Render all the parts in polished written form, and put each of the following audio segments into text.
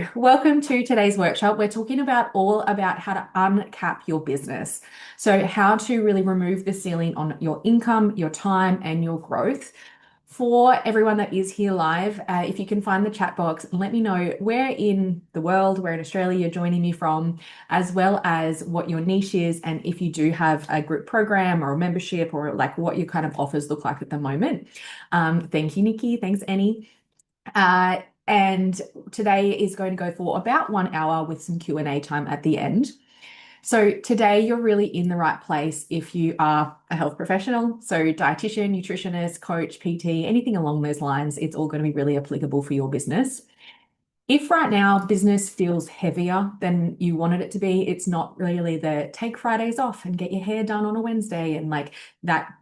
So, welcome to today's workshop. We're talking about all about how to uncap your business. So, how to really remove the ceiling on your income, your time, and your growth. For everyone that is here live, if you can find the chat box and let me know where in the world, where in Australia you're joining me from, as well as what your niche is, and if you do have a group program or a membership or like what your kind of offers look like at the moment. Thank you, Nikki. Thanks, Annie. And today is going to go for about 1 hour with some Q&A time at the end. So today you're really in the right place if you are a health professional. So dietitian, nutritionist, coach, PT, anything along those lines, it's all going to be really applicable for your business. If right now business feels heavier than you wanted it to be, it's not really the take Fridays off and get your hair done on a Wednesday and like that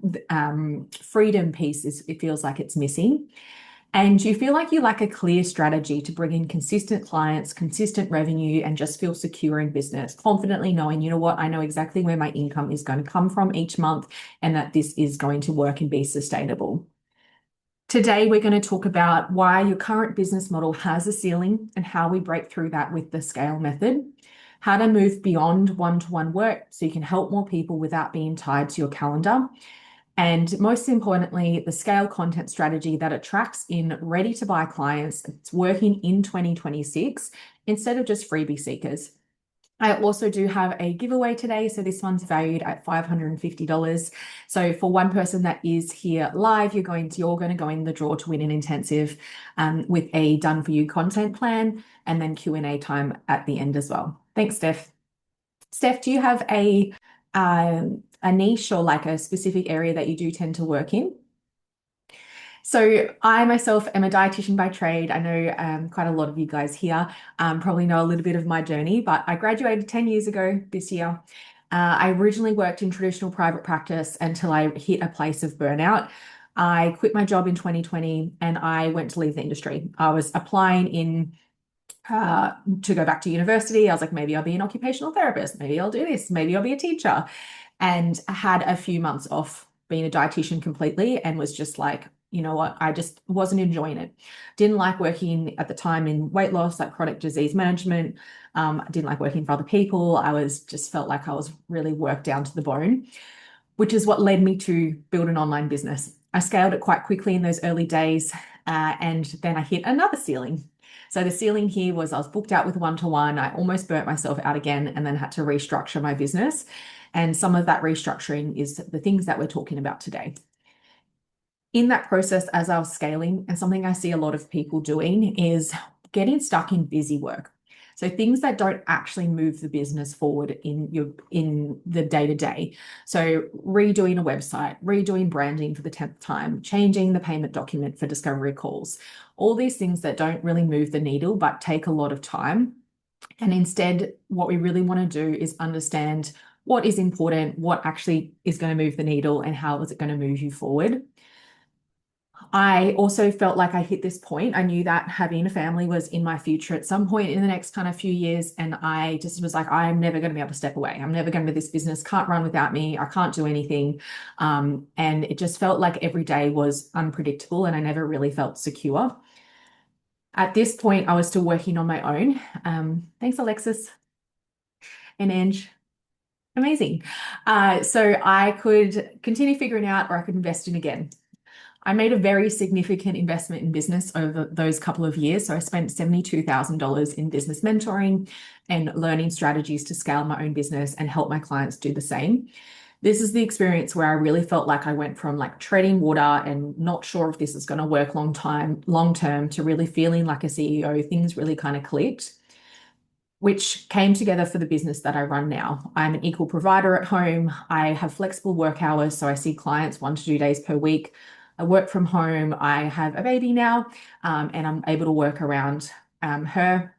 freedom piece it feels like it's missing. And you feel like you lack a clear strategy to bring in consistent clients, consistent revenue, and just feel secure in business, confidently knowing, you know what, I know exactly where my income is going to come from each month and that this is going to work and be sustainable. Today, we're going to talk about why your current business model has a ceiling and how we break through that with the scale method, how to move beyond one-to-one work so you can help more people without being tied to your calendar, and most importantly, the scale content strategy that attracts in ready to buy clients. It's working in 2026 instead of just freebie seekers. I also do have a giveaway today. So this one's valued at $550. So for one person that is here live, you're going to go in the draw to win an intensive with a done for you content plan and then Q&A time at the end as well. Thanks, Steph. Steph, do you have a niche or like a specific area that you do tend to work in? So I myself am a dietitian by trade. I know quite a lot of you guys here probably know a little bit of my journey, but I graduated 10 years ago this year. I originally worked in traditional private practice until I hit a place of burnout. I quit my job in 2020 and I went to leave the industry. I was applying to go back to university. I was like, maybe I'll be an occupational therapist. Maybe I'll do this. Maybe I'll be a teacher. And I had a few months off being a dietitian completely and was just like, you know what, I just wasn't enjoying it. Didn't like working at the time in weight loss, like chronic disease management. I didn't like working for other people. Just felt like I was really worked down to the bone, which is what led me to build an online business. I scaled it quite quickly in those early days, and then I hit another ceiling. So the ceiling here was I was booked out with one-to-one. I almost burnt myself out again and then had to restructure my business. And some of that restructuring is the things that we're talking about today. In that process, as I was scaling, and something I see a lot of people doing is getting stuck in busy work. So things that don't actually move the business forward in the day-to-day. So redoing a website, redoing branding for the 10th time, changing the payment document for discovery calls, all these things that don't really move the needle but take a lot of time. And instead, what we really want to do is understand what is important, what actually is going to move the needle, and how is it going to move you forward. I also felt like I hit this point. I knew that having a family was in my future at some point in the next kind of few years. And I just was like, I'm never going to be able to step away. I'm never going to, this business can't run without me. I can't do anything. And it just felt like every day was unpredictable and I never really felt secure. At this point, I was still working on my own. Thanks, Alexis and Ange. Amazing. So I could continue figuring out or I could invest in again. I made a very significant investment in business over those couple of years. So I spent $72,000 in business mentoring and learning strategies to scale my own business and help my clients do the same. This is the experience where I really felt like I went from like treading water and not sure if this is going to work long term to really feeling like a CEO. Things really kind of clicked, which came together for the business that I run now. I'm an equal provider at home. I have flexible work hours, so I see clients 1 to 2 days per week. I work from home. I have a baby now, and I'm able to work around her.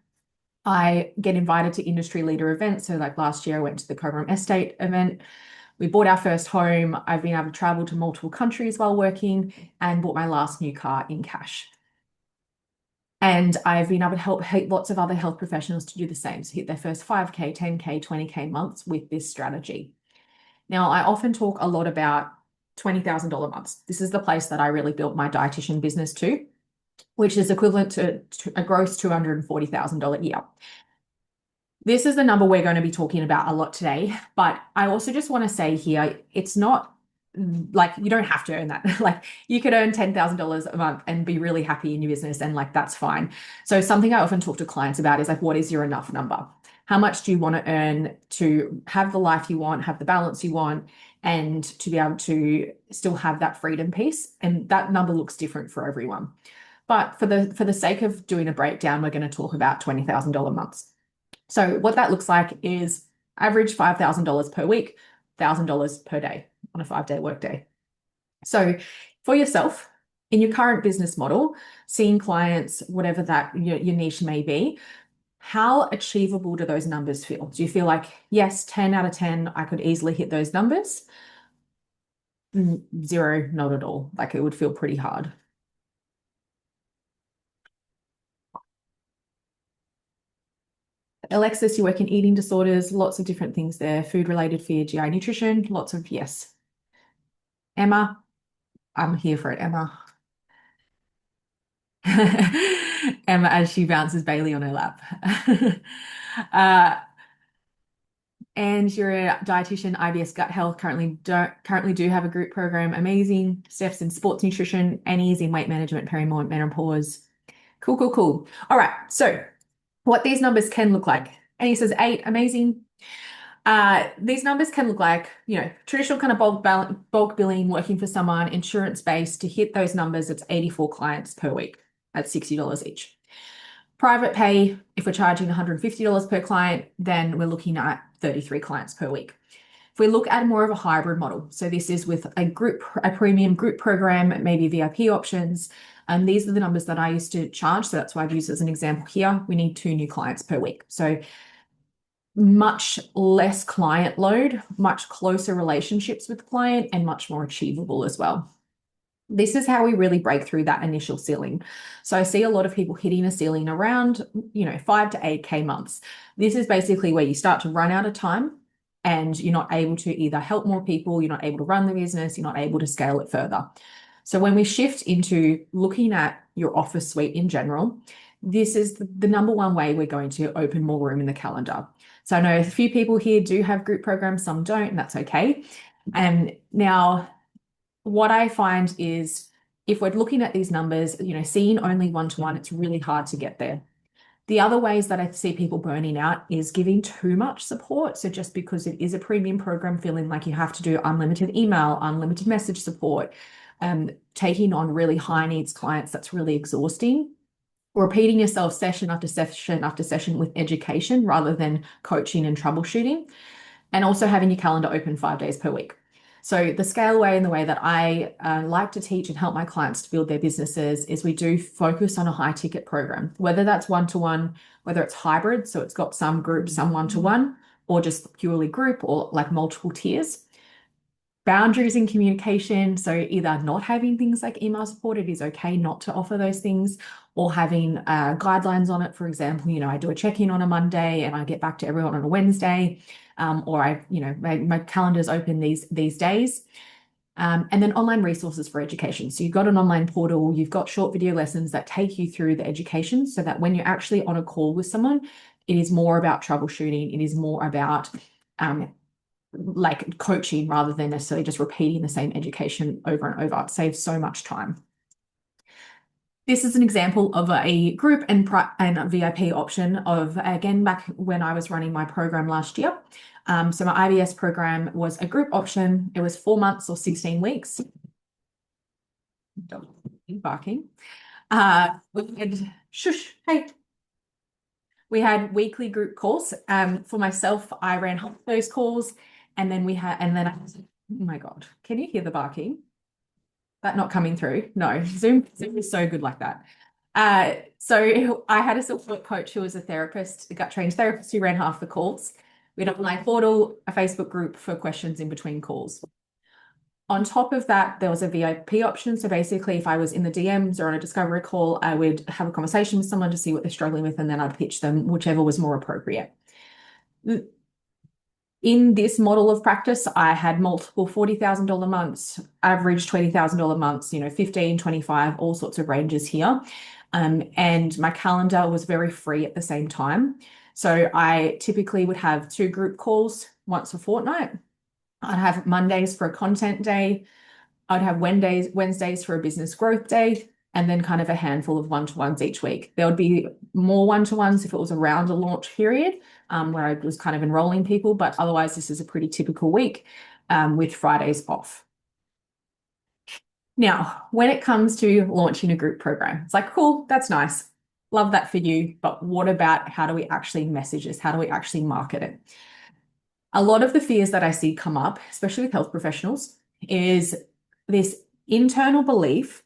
I get invited to industry leader events. So like last year, I went to the Cobram Estate event. We bought our first home. I've been able to travel to multiple countries while working and bought my last new car in cash. And I've been able to help lots of other health professionals to do the same. So hit their first 5K, 10K, 20K months with this strategy. Now, I often talk a lot about $20,000 months. This is the place that I really built my dietitian business to. which is equivalent to a gross $240,000 a year. This is the number we're going to be talking about a lot today, but I also just want to say here, it's not like you don't have to earn that. Like you could earn $10,000 a month and be really happy in your business, and like that's fine. So something I often talk to clients about is like, what is your enough number? How much do you want to earn to have the life you want, have the balance you want, and to be able to still have that freedom piece? And that number looks different for everyone. But for the sake of doing a breakdown, we're going to talk about $20,000 months. So what that looks like is average $5,000 per week, $1,000 per day on a 5-day workday. So for yourself, in your current business model, seeing clients, whatever that your niche may be, how achievable do those numbers feel? Do you feel like, yes, 10 out of 10, I could easily hit those numbers? 0, not at all. Like it would feel pretty hard. Alexis, you work in eating disorders, lots of different things there, food-related fear, GI nutrition, lots of yes. Emma, I'm here for it, Emma. Emma, as she bounces Bailey on her lap. And you're a dietitian, IBS gut health, currently do have a group program. Amazing. Steph's in sports nutrition, Annie's in weight management, perimenopause. Cool, cool, cool. All right. So what these numbers can look like. Annie says 8, amazing. These numbers can look like, traditional kind of bulk billing, working for someone, insurance-based. To hit those numbers, it's 84 clients per week at $60 each. Private pay, if we're charging $150 per client, then we're looking at 33 clients per week. If we look at more of a hybrid model, so this is with a premium group program, maybe VIP options, and these are the numbers that I used to charge. So that's why I've used as an example here. We need 2 new clients per week. So much less client load, much closer relationships with the client, and much more achievable as well. This is how we really break through that initial ceiling. So I see a lot of people hitting a ceiling around, 5 to 8K months. This is basically where you start to run out of time and you're not able to either help more people, you're not able to run the business, you're not able to scale it further. So when we shift into looking at your office suite in general, this is the number one way we're going to open more room in the calendar. So I know a few people here do have group programs, some don't, and that's okay. And now what I find is if we're looking at these numbers, seeing only one-to-one, it's really hard to get there. The other ways that I see people burning out is giving too much support. So just because it is a premium program, feeling like you have to do unlimited email, unlimited message support, taking on really high needs clients, that's really exhausting. Repeating yourself session after session after session with education rather than coaching and troubleshooting, and also having your calendar open 5 days per week. So the scale way and the way that I like to teach and help my clients to build their businesses is we do focus on a high ticket program, whether that's one-to-one, whether it's hybrid, so it's got some group, some one-to-one, or just purely group or like multiple tiers. Boundaries in communication, so either not having things like email support, it is okay not to offer those things, or having guidelines on it. For example, I do a check-in on a Monday and I get back to everyone on a Wednesday, or my calendar's open these days. And then online resources for education. So you've got an online portal, you've got short video lessons that take you through the education so that when you're actually on a call with someone, it is more about troubleshooting, it is more about like coaching rather than necessarily just repeating the same education over and over. It saves so much time. This is an example of a group and a VIP option of, again, back when I was running my program last year. So my IBS program was a group option. It was 4 months or 16 weeks. Dog barking. Shush, hey. We had weekly group calls. For myself, I ran half those calls, and then oh my God, can you hear the barking? That not coming through? No, Zoom is so good like that. So I had a support coach who was a therapist, a gut trained therapist who ran half the calls. We had an online portal, a Facebook group for questions in between calls. On top of that, there was a VIP option. So basically, if I was in the DMs or on a discovery call, I would have a conversation with someone to see what they're struggling with, and then I'd pitch them whichever was more appropriate. In this model of practice, I had multiple $40,000 months, average $20,000 months, 15, 25, all sorts of ranges here. And my calendar was very free at the same time. So I typically would have 2 group calls once a fortnight. I'd have Mondays for a content day. I'd have Wednesdays for a business growth day, and then kind of a handful of one-to-ones each week. There would be more one-to-ones if it was around a launch period, where I was kind of enrolling people, but otherwise this is a pretty typical week, with Fridays off. Now, when it comes to launching a group program, it's like, cool, that's nice. Love that for you. But what about how do we actually message this? How do we actually market it? A lot of the fears that I see come up, especially with health professionals, is this internal belief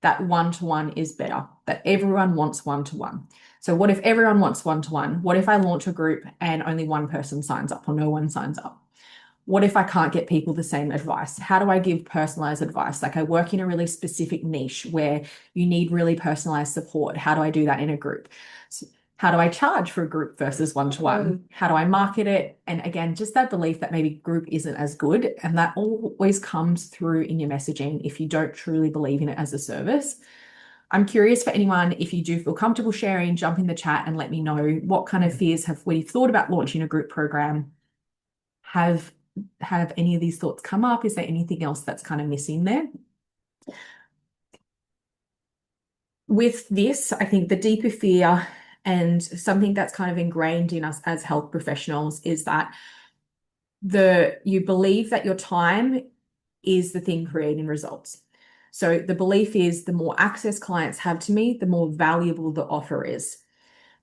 that one-to-one is better, that everyone wants one-to-one. So what if everyone wants one-to-one? What if I launch a group and only one person signs up or no one signs up? What if I can't get people the same advice? How do I give personalized advice? Like I work in a really specific niche where you need really personalized support. How do I do that in a group? So how do I charge for a group versus one-to-one? How do I market it? And again, just that belief that maybe group isn't as good. And that always comes through in your messaging if you don't truly believe in it as a service. I'm curious for anyone, if you do feel comfortable sharing, jump in the chat and let me know what kind of fears when you've thought about launching a group program, have any of these thoughts come up? Is there anything else that's kind of missing there? With this, I think the deeper fear and something that's kind of ingrained in us as health professionals is that you believe that your time is the thing creating results. So the belief is the more access clients have to me, the more valuable the offer is.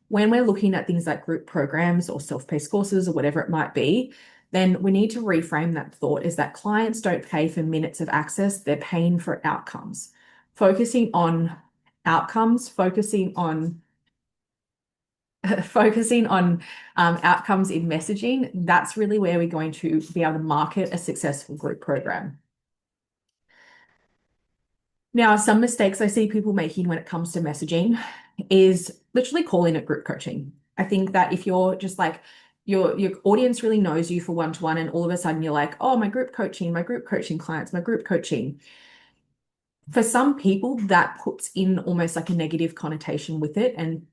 When we're looking at things like group programs or self-paced courses or whatever it might be, then we need to reframe that thought is that clients don't pay for minutes of access, they're paying for outcomes. Focusing on outcomes, focusing on outcomes in messaging, that's really where we're going to be able to market a successful group program. Now, some mistakes I see people making when it comes to messaging is literally calling it group coaching. I think that if you're just like, your audience really knows you for one-to-one and all of a sudden you're like, oh, my group coaching clients, my group coaching. For some people, that puts in almost like a negative connotation with it, and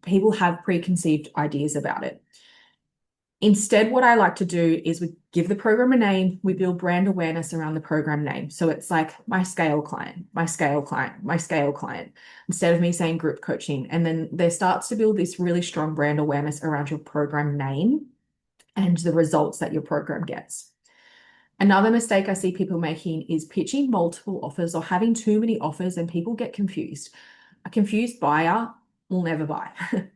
people have preconceived ideas about it. Instead, what I like to do is we give the program a name, we build brand awareness around the program name. So it's like my scale client, my scale client, my scale client, instead of me saying group coaching. And then there starts to build this really strong brand awareness around your program name and the results that your program gets. Another mistake I see people making is pitching multiple offers or having too many offers, and people get confused. A confused buyer will never buy.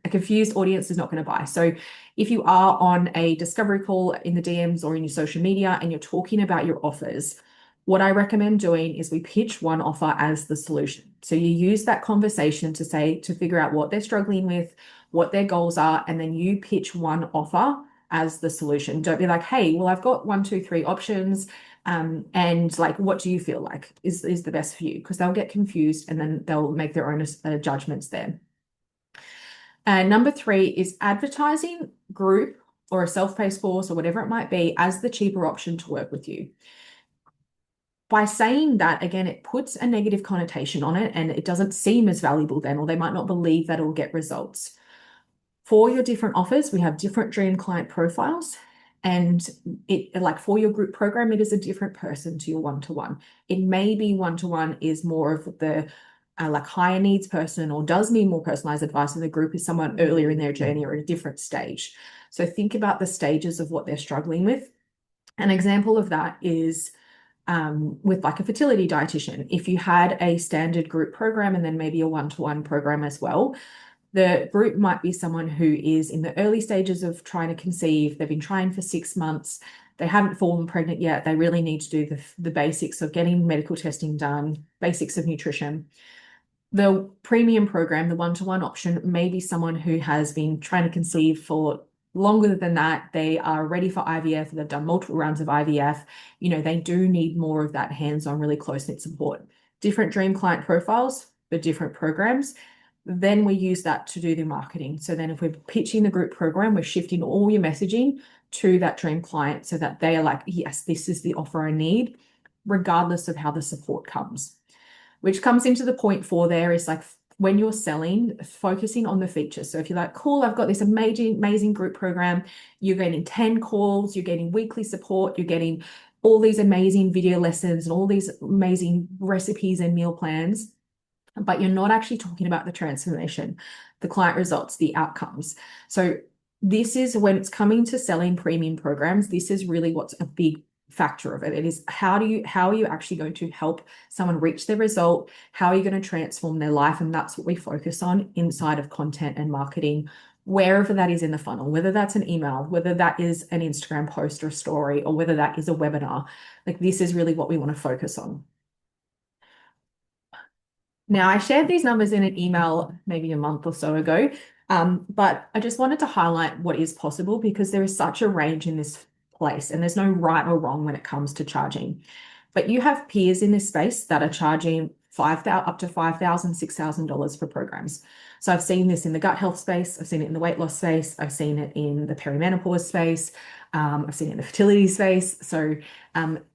A confused audience is not going to buy. So if you are on a discovery call in the DMs or in your social media and you're talking about your offers, what I recommend doing is we pitch one offer as the solution. So you use that conversation to figure out what they're struggling with, what their goals are, and then you pitch one offer as the solution. Don't be like, hey, well, I've got 1, 2, 3 options. And like, what do you feel like is the best for you? Because they'll get confused and then they'll make their own judgments there. And number 3 is advertising group or a self-paced course or whatever it might be as the cheaper option to work with you. By saying that, again, it puts a negative connotation on it and it doesn't seem as valuable then, or they might not believe that it will get results. For your different offers, we have different dream client profiles. And like for your group program, it is a different person to your one-to-one. It may be one-to-one is more of the like higher needs person or does need more personalized advice, and the group is someone earlier in their journey or at a different stage. So think about the stages of what they're struggling with. An example of that is with like a fertility dietitian. If you had a standard group program and then maybe a one-to-one program as well, the group might be someone who is in the early stages of trying to conceive. They've been trying for 6 months. They haven't fallen pregnant yet. They really need to do the basics of getting medical testing done, basics of nutrition. The premium program, the one-to-one option, may be someone who has been trying to conceive for longer than that. They are ready for IVF. They've done multiple rounds of IVF. They do need more of that hands-on, really close-knit support. Different dream client profiles, but different programs. Then we use that to do the marketing. So then if we're pitching the group program, we're shifting all your messaging to that dream client so that they are like, yes, this is the offer I need, regardless of how the support comes. Which comes into the point four there is like when you're selling, focusing on the features. So if you're like, cool, I've got this amazing group program, you're getting 10 calls, you're getting weekly support, you're getting all these amazing video lessons and all these amazing recipes and meal plans, but you're not actually talking about the transformation, the client results, the outcomes. So this is when it's coming to selling premium programs, this is really what's a big factor of it. It is how are you actually going to help someone reach their result? How are you going to transform their life? And that's what we focus on inside of content and marketing, wherever that is in the funnel, whether that's an email, whether that is an Instagram post or a story, or whether that is a webinar. Like this is really what we want to focus on. Now, I shared these numbers in an email maybe a month or so ago, but I just wanted to highlight what is possible because there is such a range in this place and there's no right or wrong when it comes to charging. But you have peers in this space that are charging up to $5,000, $6,000 for programs. So I've seen this in the gut health space, I've seen it in the weight loss space, I've seen it in the perimenopause space, I've seen it in the fertility space. So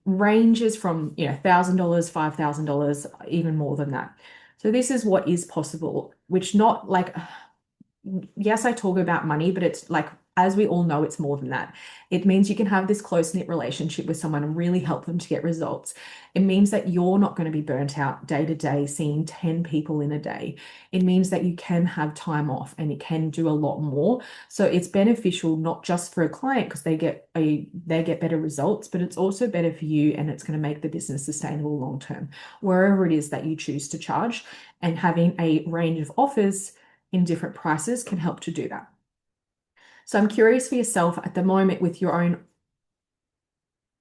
ranges from $1,000, $5,000, even more than that. So this is what is possible, which not like, yes, I talk about money, but it's like, as we all know, it's more than that. It means you can have this close-knit relationship with someone and really help them to get results. It means that you're not going to be burnt out day to day, seeing 10 people in a day. It means that you can have time off and it can do a lot more. So it's beneficial not just for a client because they get better results, but it's also better for you and it's going to make the business sustainable long term, wherever it is that you choose to charge. And having a range of offers in different prices can help to do that. So I'm curious for yourself at the moment with your own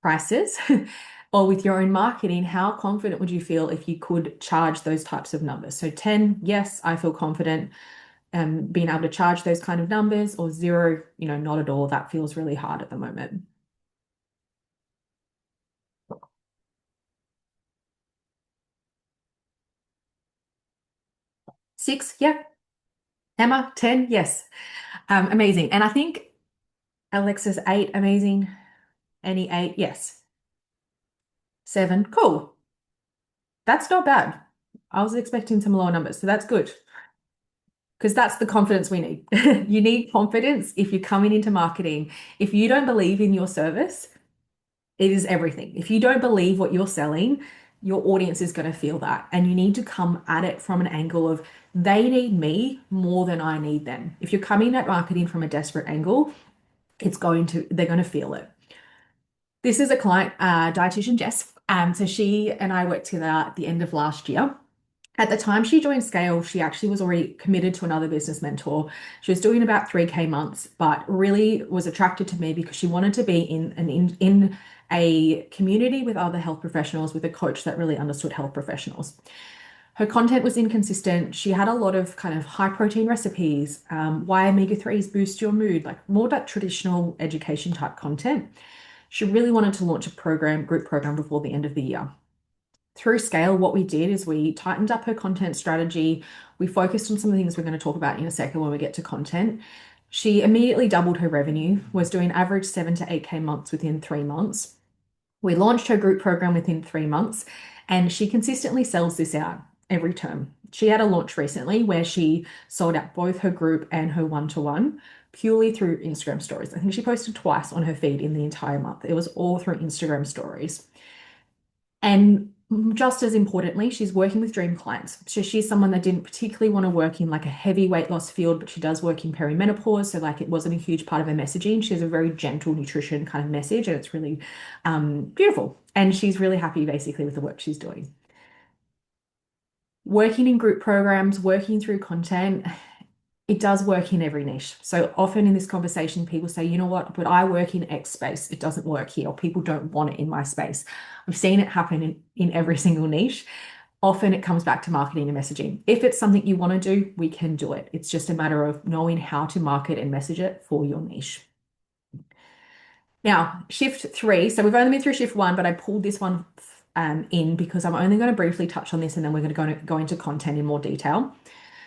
prices or with your own marketing, how confident would you feel if you could charge those types of numbers? So 10, yes, I feel confident being able to charge those kind of numbers, or 0, not at all. That feels really hard at the moment. 6, yeah. Emma, 10, yes. Amazing. And I think Alexa's 8, amazing. Annie, 8, yes. 7, cool. That's not bad. I was expecting some lower numbers, so that's good because that's the confidence we need. You need confidence if you're coming into marketing. If you don't believe in your service, it is everything. If you don't believe what you're selling, your audience is going to feel that. And you need to come at it from an angle of they need me more than I need them. If you're coming at marketing from a desperate angle, they're going to feel it. This is a client, dietitian Jess. So she and I worked together at the end of last year. At the time she joined Scale, she actually was already committed to another business mentor. She was doing about 3K months, but really was attracted to me because she wanted to be in a community with other health professionals, with a coach that really understood health professionals. Her content was inconsistent. She had a lot of kind of high protein recipes, why omega-3s boost your mood, like more that traditional education type content. She really wanted to launch a group program before the end of the year. Through Scale, what we did is we tightened up her content strategy. We focused on some of the things we're going to talk about in a second when we get to content. She immediately doubled her revenue, was doing average 7 to 8K months within 3 months. We launched her group program within 3 months, and she consistently sells this out every term. She had a launch recently where she sold out both her group and her one-to-one purely through Instagram stories. I think she posted twice on her feed in the entire month. It was all through Instagram stories. And just as importantly, she's working with dream clients. So she's someone that didn't particularly want to work in like a heavy weight loss field, but she does work in perimenopause. So like it wasn't a huge part of her messaging. She has a very gentle nutrition kind of message and it's really beautiful. And she's really happy basically with the work she's doing. Working in group programs, working through content, it does work in every niche. So often in this conversation, people say, you know what, but I work in X space. It doesn't work here, or people don't want it in my space. We've seen it happen in every single niche. Often it comes back to marketing and messaging. If it's something you want to do, we can do it. It's just a matter of knowing how to market and message it for your niche. Now, shift 3. So we've only been through shift 1, but I pulled this one in because I'm only going to briefly touch on this and then we're going to go into content in more detail.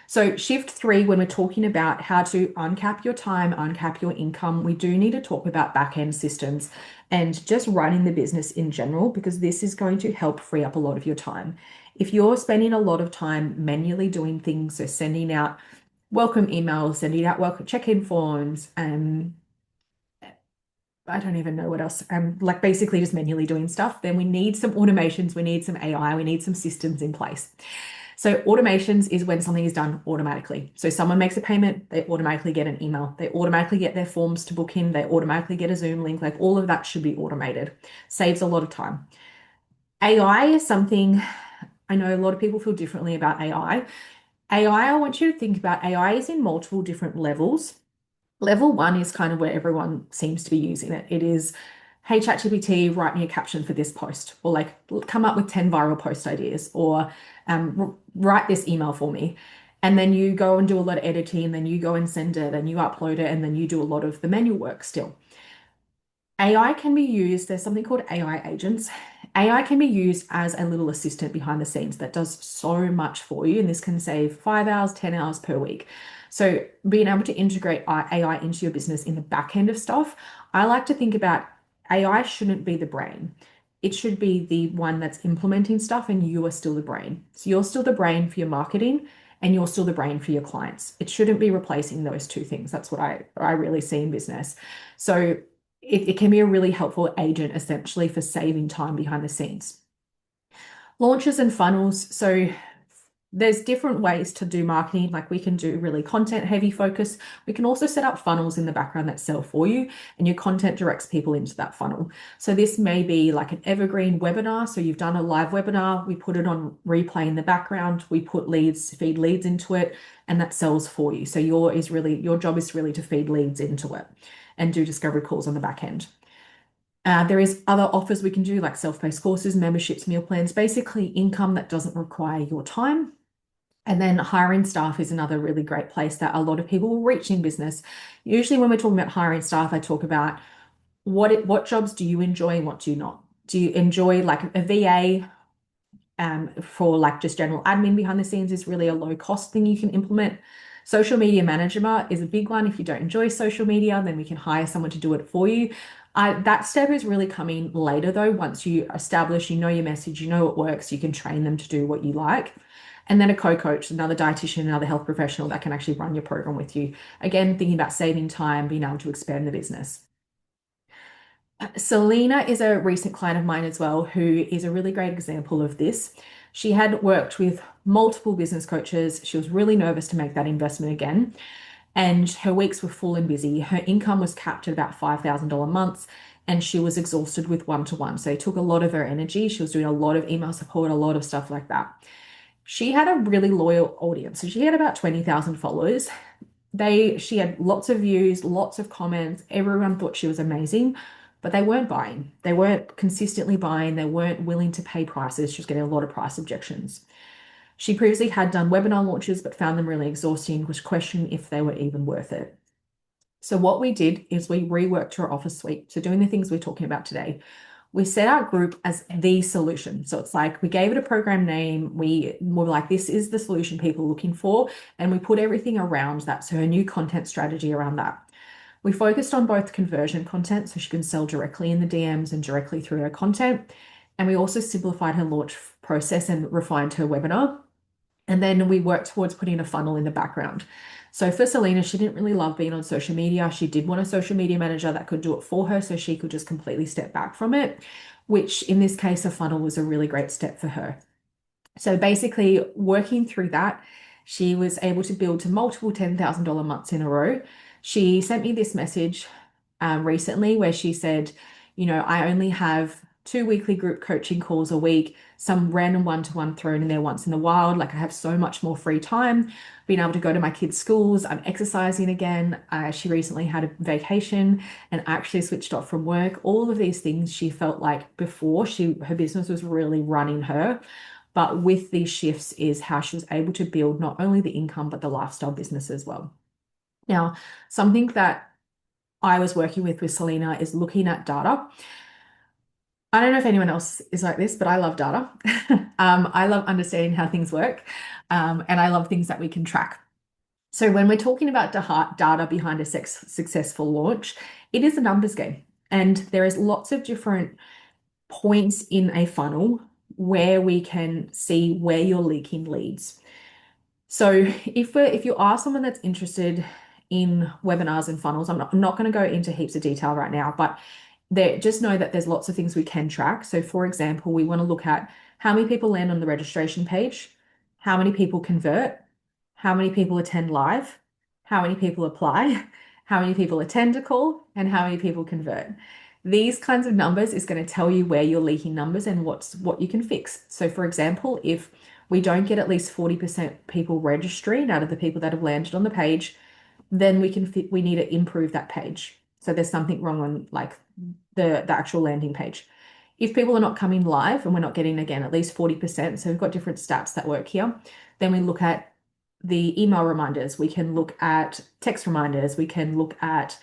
So, shift three, when we're talking about how to uncap your time, uncap your income, we do need to talk about back end systems and just running the business in general, because this is going to help free up a lot of your time. If you're spending a lot of time manually doing things, so sending out welcome emails, sending out welcome check-in forms, I don't even know what else, like basically just manually doing stuff, then we need some automations, we need some AI, we need some systems in place. So automations is when something is done automatically. So someone makes a payment, they automatically get an email, they automatically get their forms to book in, they automatically get a Zoom link, like all of that should be automated. Saves a lot of time. AI is something I know a lot of people feel differently about AI. I want you to think about AI is in multiple different levels. Level one is kind of where everyone seems to be using it. It is, hey, ChatGPT, write me a caption for this post, or like come up with 10 viral post ideas, or write this email for me. And then you go and do a lot of editing, and then you go and send it, and you upload it, and then you do a lot of the manual work still. AI can be used, there's something called AI agents. AI can be used as a little assistant behind the scenes that does so much for you, and this can save 5 hours, 10 hours per week. So, being able to integrate AI into your business in the back end of stuff, I like to think about AI shouldn't be the brain. It should be the one that's implementing stuff, and you are still the brain. So, you're still the brain for your marketing, and you're still the brain for your clients. It shouldn't be replacing those two things. That's what I really see in business. So, it can be a really helpful agent essentially for saving time behind the scenes. Launches and funnels. So there's different ways to do marketing. Like we can do really content heavy focus. We can also set up funnels in the background that sell for you, and your content directs people into that funnel. So this may be like an evergreen webinar. So you've done a live webinar, we put it on replay in the background, we put leads, feed leads into it, and that sells for you. So your job is really to feed leads into it and do discovery calls on the back end. There is other offers we can do like self-paced courses, memberships, meal plans, basically income that doesn't require your time. And then hiring staff is another really great place that a lot of people will reach in business. Usually when we're talking about hiring staff, I talk about what jobs do you enjoy and what do you not? Do you enjoy like a VA for like just general admin behind the scenes is really a low cost thing you can implement. Social media manager is a big one. If you don't enjoy social media, then we can hire someone to do it for you. That step is really coming later though. Once you establish, you know your message, you know what works, you can train them to do what you like. And then a co-coach, another dietitian, another health professional that can actually run your program with you. Again, thinking about saving time, being able to expand the business. Selena is a recent client of mine as well, who is a really great example of this. She had worked with multiple business coaches. She was really nervous to make that investment again, and her weeks were full and busy. Her income was capped at about $5,000 months, and she was exhausted with one-to-one. So it took a lot of her energy. She was doing a lot of email support, a lot of stuff like that. She had a really loyal audience. So she had about 20,000 followers. She had lots of views, lots of comments. Everyone thought she was amazing, but they weren't buying. They weren't consistently buying. They weren't willing to pay prices. She was getting a lot of price objections. She previously had done webinar launches, but found them really exhausting, was questioning if they were even worth it. So what we did is we reworked her offer suite. So doing the things we're talking about today. We set our group as the solution. So it's like we gave it a program name. We were like, this is the solution people are looking for. And we put everything around that. So her new content strategy around that. We focused on both conversion content, so she can sell directly in the DMs and directly through her content. And we also simplified her launch process and refined her webinar. And then we worked towards putting a funnel in the background. So for Selena, she didn't really love being on social media. She did want a social media manager that could do it for her so she could just completely step back from it, which in this case, a funnel was a really great step for her. So basically, working through that, she was able to build to multiple $10,000 months in a row. She sent me this message recently where she said, I only have 2 weekly group coaching calls a week, some random one-to-one thrown in there once in a while. Like I have so much more free time, being able to go to my kids' schools. I'm exercising again. She recently had a vacation and actually switched off from work. All of these things she felt like before her business was really running her. But with these shifts is how she was able to build not only the income, but the lifestyle business as well. Now, something that I was working with Selena is looking at data. I don't know if anyone else is like this, but I love data. I love understanding how things work, and I love things that we can track. So when we're talking about data behind a successful launch, it is a numbers game, and there is lots of different points in a funnel where we can see where you're leaking leads. So if you are someone that's interested in webinars and funnels, I'm not going to go into heaps of detail right now, but just know that there's lots of things we can track. So for example, we want to look at how many people land on the registration page, how many people convert, how many people attend live, how many people apply, how many people attend a call, and how many people convert. These kinds of numbers is going to tell you where you're leaking numbers and what you can fix. So for example, if we don't get at least 40% people registering out of the people that have landed on the page, then we need to improve that page. So there's something wrong on like the actual landing page. If people are not coming live and we're not getting, again, at least 40%, so we've got different stats that work here, then we look at the email reminders, we can look at text reminders, we can look at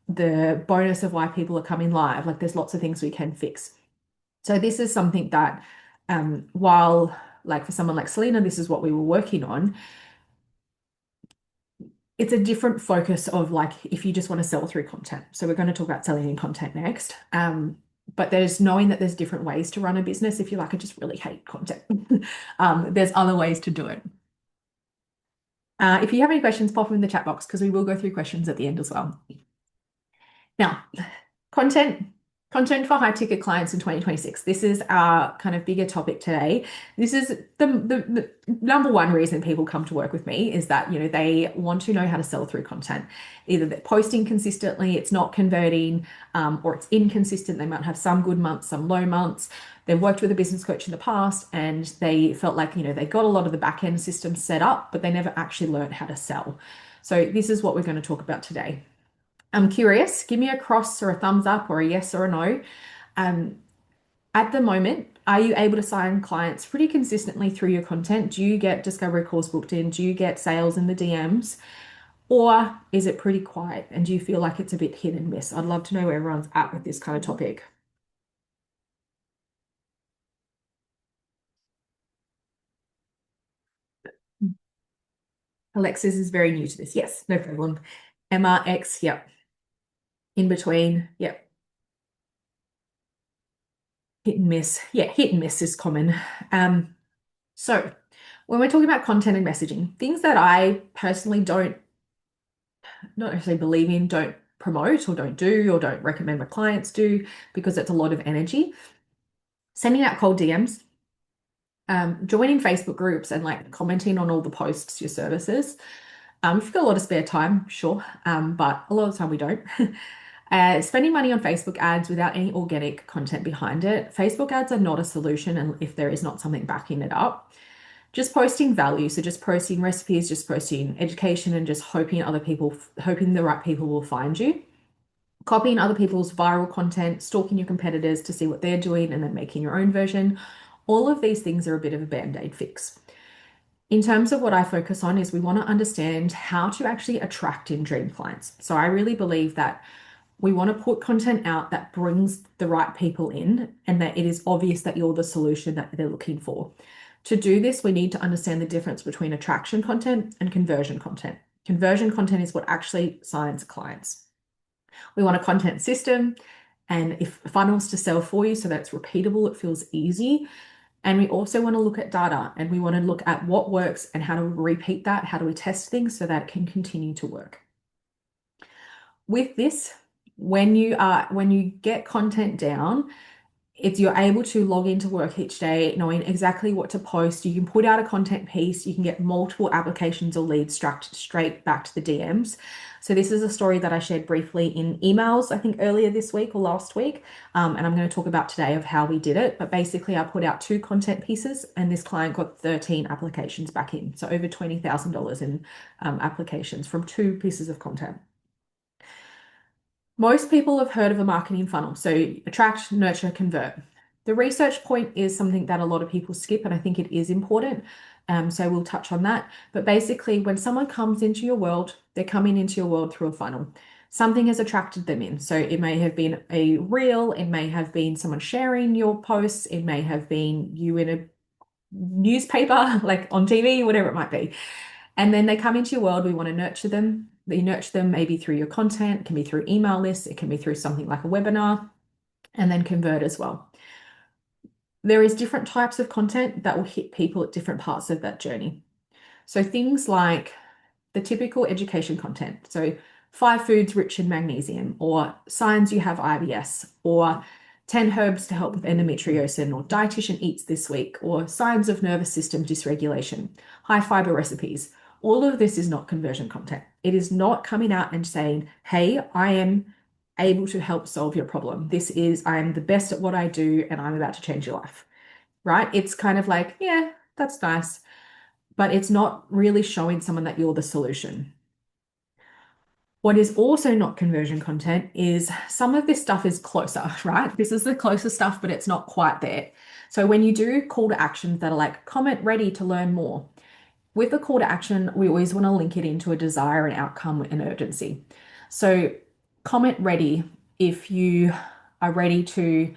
the bonus of why people are coming live. Like there's lots of things we can fix. So this is something that, while like for someone like Selena, this is what we were working on, it's a different focus of like if you just want to sell through content. So we're going to talk about selling in content next. But there's knowing that there's different ways to run a business. If you're like, I just really hate content, there's other ways to do it. If you have any questions, pop them in the chat box because we will go through questions at the end as well. Now, content for high ticket clients in 2026. This is our kind of bigger topic today. This is the number one reason people come to work with me is that, you know, they want to know how to sell through content. Either they're posting consistently, it's not converting, or it's inconsistent. They might have some good months, some low months. They've worked with a business coach in the past and they felt like, you know, they got a lot of the back end systems set up, but they never actually learned how to sell. So this is what we're going to talk about today. I'm curious, give me a cross or a thumbs up or a yes or a no. Um, at the moment, are you able to sign clients pretty consistently through your content? Do you get discovery calls booked in? Do you get sales in the DMs? Or is it pretty quiet and do you feel like it's a bit hit and miss? I'd love to know where everyone's at with this kind of topic. Alexis is very new to this. Yes, no problem. MRX, yep. In between, yep. Hit and miss. Yeah, hit and miss is common. So when we're talking about content and messaging, things that I personally don't not necessarily believe in, don't promote or don't do or don't recommend my clients do because it's a lot of energy. Sending out cold DMs, joining Facebook groups and like commenting on all the posts, your services. If you've got a lot of spare time, sure, but a lot of the time we don't. Spending money on Facebook ads without any organic content behind it. Facebook ads are not a solution and if there is not something backing it up. Just posting value, so just posting recipes, just posting education and just hoping the right people will find you. Copying other people's viral content, stalking your competitors to see what they're doing and then making your own version. All of these things are a bit of a band-aid fix. In terms of what I focus on is we want to understand how to actually attract in dream clients. So I really believe that we want to put content out that brings the right people in and that it is obvious that you're the solution that they're looking for. To do this, we need to understand the difference between attraction content and conversion content. Conversion content is what actually signs clients. We want a content system and if funnels to sell for you so that it's repeatable, it feels easy. And we also want to look at data and we want to look at what works and how to repeat that, how do we test things so that it can continue to work. With this, when you get content down, you're able to log into work each day knowing exactly what to post. You can put out a content piece, you can get multiple applications or leads straight back to the DMs. So this is a story that I shared briefly in emails, I think earlier this week or last week. And I'm going to talk about today of how we did it. But basically I put out 2 content pieces and this client got 13 applications back in. So over $20,000 in applications from 2 pieces of content. Most people have heard of a marketing funnel. So attract, nurture, convert. The research point is something that a lot of people skip, and I think it is important. So we'll touch on that. But basically, when someone comes into your world, they're coming into your world through a funnel. something has attracted them in. So it may have been a reel, it may have been someone sharing your posts, it may have been you in a newspaper, like on TV, whatever it might be. And then they come into your world. We want to nurture them. You nurture them maybe through your content, it can be through email lists, it can be through something like a webinar, and then convert as well. There is different types of content that will hit people at different parts of that journey. So things like the typical education content. So 5 foods rich in magnesium, or signs you have IBS, or 10 herbs to help with endometriosis, or dietitian eats this week, or signs of nervous system dysregulation, high fiber recipes. All of this is not conversion content. It is not coming out and saying, hey, I am able to help solve your problem. This is, I am the best at what I do and I'm about to change your life, right? It's kind of like, yeah, that's nice, but it's not really showing someone that you're the solution. What is also not conversion content is some of this stuff is closer, right? This is the closer stuff, but it's not quite there. So when you do call to actions that are like comment ready to learn more, with the call to action, we always want to link it into a desire, an outcome, and urgency. So comment ready if you are ready to,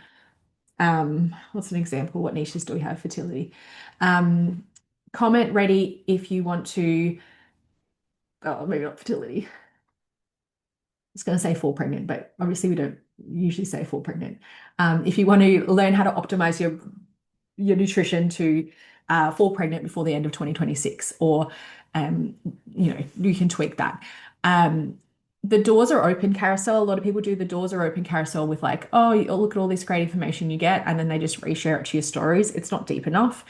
what's an example? What niches do we have? Fertility. Comment ready if you want to, oh, maybe not fertility. It's going to say fall pregnant, but obviously we don't usually say fall pregnant. If you want to learn how to optimize your nutrition to fall pregnant before the end of 2026, or you can tweak that. The doors are open carousel. A lot of people do the doors are open carousel with like, oh, look at all this great information you get, and then they just reshare it to your stories. It's not deep enough.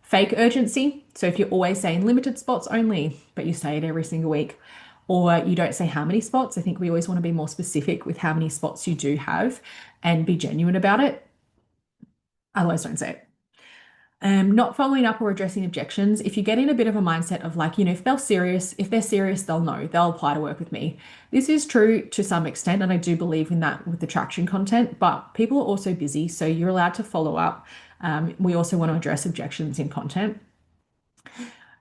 Fake urgency. So if you're always saying limited spots only, but you say it every single week, or you don't say how many spots, I think we always want to be more specific with how many spots you do have and be genuine about it. Otherwise, don't say it. Not following up or addressing objections. If you get in a bit of a mindset of like, if they're serious, they'll know, they'll apply to work with me. This is true to some extent, and I do believe in that with the traction content, but people are also busy, so you're allowed to follow up. We also want to address objections in content.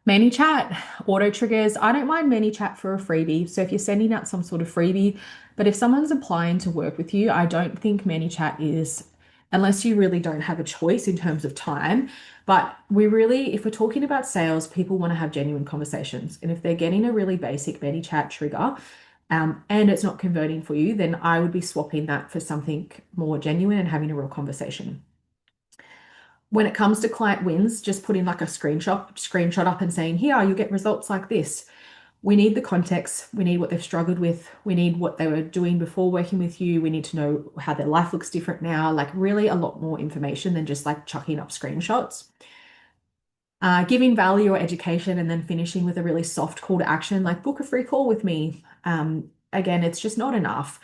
ManyChat, auto triggers. I don't mind ManyChat for a freebie. So if you're sending out some sort of freebie, but if someone's applying to work with you, I don't think ManyChat is, unless you really don't have a choice in terms of time. But if we're talking about sales, people want to have genuine conversations. And if they're getting a really basic ManyChat trigger, and it's not converting for you, then I would be swapping that for something more genuine and having a real conversation. When it comes to client wins, just putting like a screenshot up and saying, here, you get results like this. We need the context. We need what they've struggled with. We need what they were doing before working with you. We need to know how their life looks different now. Like really a lot more information than just like chucking up screenshots. Giving value or education and then finishing with a really soft call to action, like book a free call with me. Again, it's just not enough.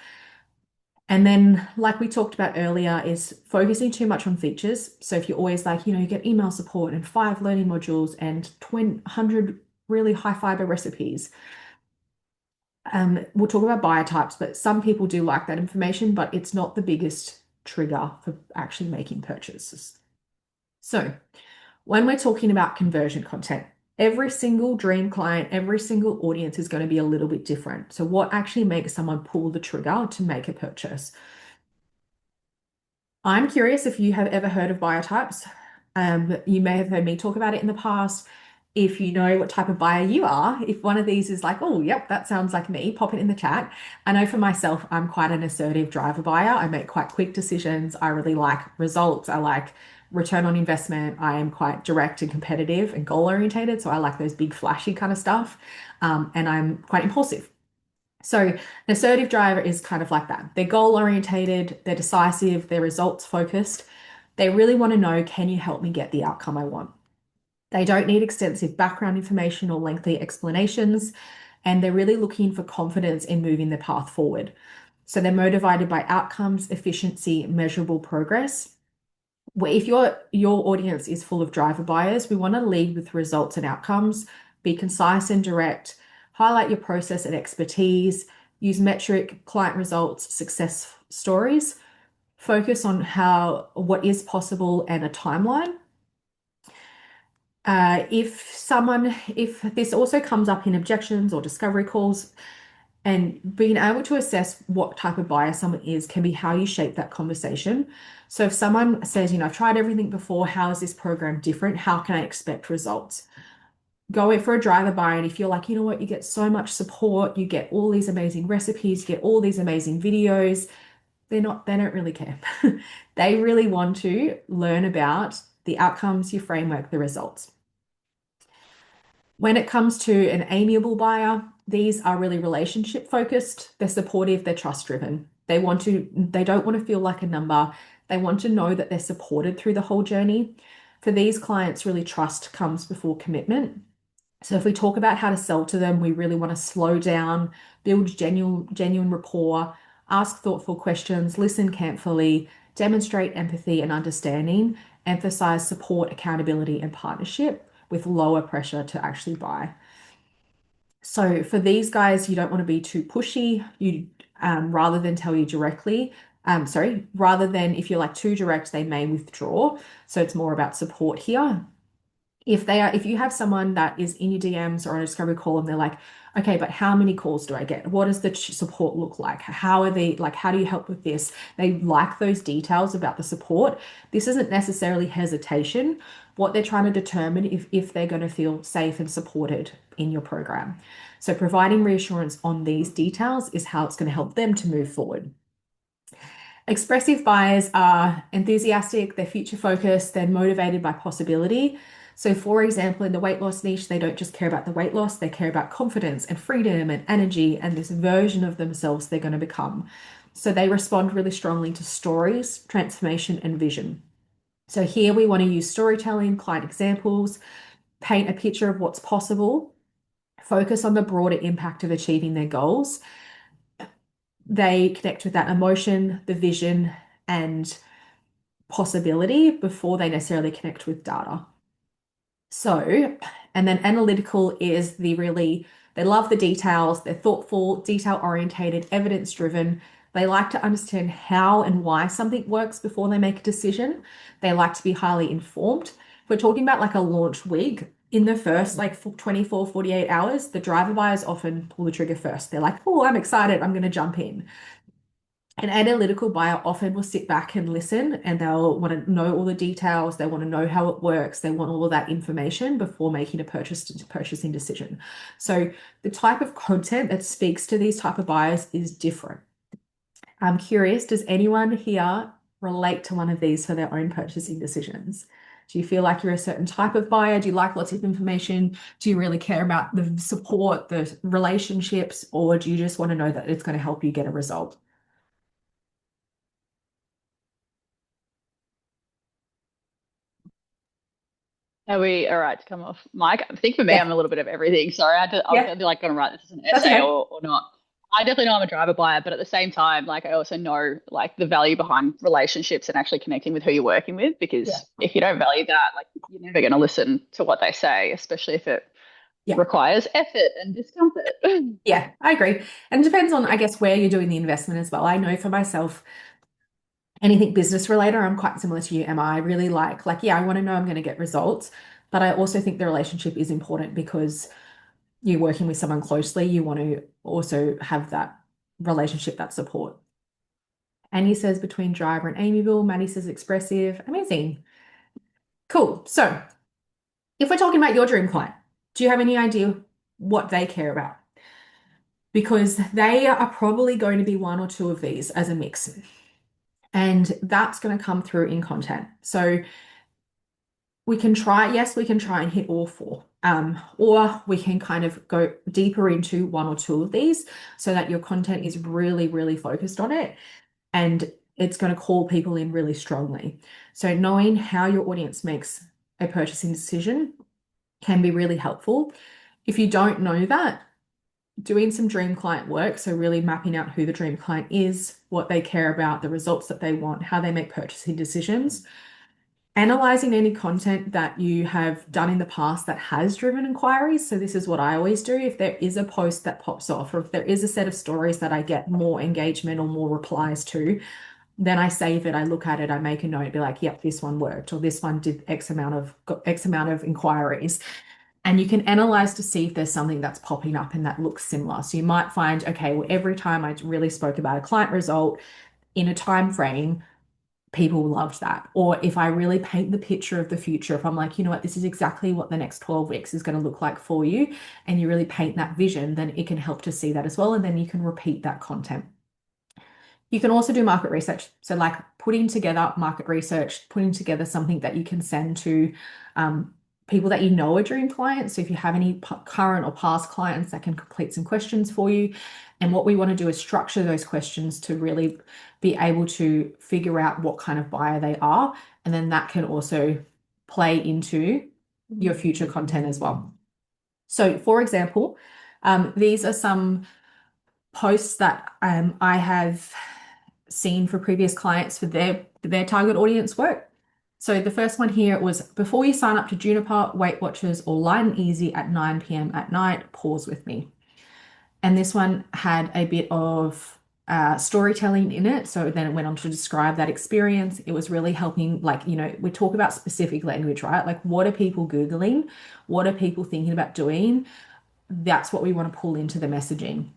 And then, like we talked about earlier, is focusing too much on features. So if you're always like, you get email support and 5 learning modules and 100 really high fiber recipes. We'll talk about buyer types, but some people do like that information, but it's not the biggest trigger for actually making purchases. So when we're talking about conversion content, every single dream client, every single audience is going to be a little bit different. So what actually makes someone pull the trigger to make a purchase? I'm curious if you have ever heard of buyer types. You may have heard me talk about it in the past. If you know what type of buyer you are, if one of these is like, oh, yep, that sounds like me, pop it in the chat. I know for myself, I'm quite an assertive driver buyer. I make quite quick decisions. I really like results. I like return on investment. I am quite direct and competitive and goal orientated. So I like those big flashy kind of stuff. And I'm quite impulsive. So an assertive driver is kind of like that. They're goal orientated, they're decisive, they're results focused. They really want to know, can you help me get the outcome I want? They don't need extensive background information or lengthy explanations, and they're really looking for confidence in moving the path forward. So they're motivated by outcomes, efficiency, measurable progress. If your audience is full of driver buyers, we want to lead with results and outcomes, be concise and direct, highlight your process and expertise, use metric, client results, success stories, focus on what is possible and a timeline. If this also comes up in objections or discovery calls, And being able to assess what type of buyer someone is can be how you shape that conversation. So if someone says, I've tried everything before, how is this program different? How can I expect results? Go in for a driver buy, and if you're like, you know what, you get so much support, you get all these amazing recipes, you get all these amazing videos, they don't really care. They really want to learn about the outcomes, your framework, the results. When it comes to an amiable buyer, these are really relationship focused. They're supportive, they're trust driven. They don't want to feel like a number. They want to know that they're supported through the whole journey. For these clients, really trust comes before commitment. So if we talk about how to sell to them, we really want to slow down, build genuine rapport, ask thoughtful questions, listen carefully, demonstrate empathy and understanding, emphasize support, accountability, and partnership with lower pressure to actually buy. So for these guys, you don't want to be too pushy. You rather than tell you directly, rather than if you're like too direct, they may withdraw. So it's more about support here. If you have someone that is in your DMs or on a discovery call and they're like, okay, but how many calls do I get? What does the support look like? How do you help with this? They like those details about the support. This isn't necessarily hesitation. What they're trying to determine if they're going to feel safe and supported in your program. So providing reassurance on these details is how it's going to help them to move forward. Expressive buyers are enthusiastic, they're future focused, they're motivated by possibility. So, for example, in the weight loss niche, they don't just care about the weight loss, they care about confidence and freedom and energy and this version of themselves they're going to become. So, they respond really strongly to stories, transformation, and vision. So, here we want to use storytelling, client examples, paint a picture of what's possible, focus on the broader impact of achieving their goals. They connect with that emotion, the vision, and possibility before they necessarily connect with data. So, and then analytical is they love the details, they're thoughtful, detail orientated, evidence driven. They like to understand how and why something works before they make a decision. They like to be highly informed. If we're talking about like a launch week, in the first like 24, 48 hours, the driver buyers often pull the trigger first. They're like, oh, I'm excited, I'm going to jump in. An analytical buyer often will sit back and listen and they'll want to know all the details. They want to know how it works. They want all of that information before making a purchasing decision. So the type of content that speaks to these type of buyers is different. I'm curious, does anyone here relate to one of these for their own purchasing decisions? Do you feel like you're a certain type of buyer? Do you like lots of information? Do you really care about the support, the relationships, or do you just want to know that it's going to help you get a result? Are we all right to come off mic? I think for me, Yeah. I'm a little bit of everything. Sorry, I was Yeah, going to be like, going to write this as an that's essay okay. or not. I definitely know I'm a driver buyer, but at the same time, like I also know like the value behind relationships and actually connecting with who you're working with. Yeah. Because if you don't value that, like you're never going to listen to what they say, especially if it Yeah. requires effort and discomfort. Yeah, I agree. And it depends on, I guess, where you're doing the investment as well. I know for myself, anything business related, I'm quite similar to you, Emma. I really yeah, I want to know I'm going to get results, but I also think the relationship is important because you're working with someone closely. You want to also have that relationship, that support. Annie says between driver and amiable. Maddie says expressive. Amazing. Cool. So if we're talking about your dream client, do you have any idea what they care about? Because they are probably going to be one or two of these as a mix. And that's going to come through in content. So yes, we can try and hit all four. Or we can kind of go deeper into one or two of these so that your content is really, really focused on it and it's going to call people in really strongly. So knowing how your audience makes a purchasing decision can be really helpful. If you don't know that, doing some dream client work, so really mapping out who the dream client is, what they care about, the results that they want, how they make purchasing decisions, analyzing any content that you have done in the past that has driven inquiries. So this is what I always do. If there is a post that pops off, or if there is a set of stories that I get more engagement or more replies to, then I save it, I look at it, I make a note, be like, yep, this one worked, or this one did X amount of inquiries. And you can analyze to see if there's something that's popping up and that looks similar. So you might find, okay, well, every time I really spoke about a client result in a time frame, people loved that. Or if I really paint the picture of the future, if I'm like, you know what, this is exactly what the next 12 weeks is going to look like for you, and you really paint that vision, then it can help to see that as well. And then you can repeat that content. You can also do market research. So, like putting together market research, putting together something that you can send to people that you know are dream clients. So, if you have any current or past clients that can complete some questions for you. And what we want to do is structure those questions to really be able to figure out what kind of buyer they are. And then that can also play into your future content as well. So, for example, these are some posts that I have seen for previous clients for their target audience work. So the first one here was before you sign up to Juniper, Weight Watchers, or Light and Easy at 9 p.m. at night, pause with me. And this one had a bit of storytelling in it. So then it went on to describe that experience. It was really helping, like, you know, we talk about specific language, right? Like, what are people Googling? What are people thinking about doing? That's what we want to pull into the messaging.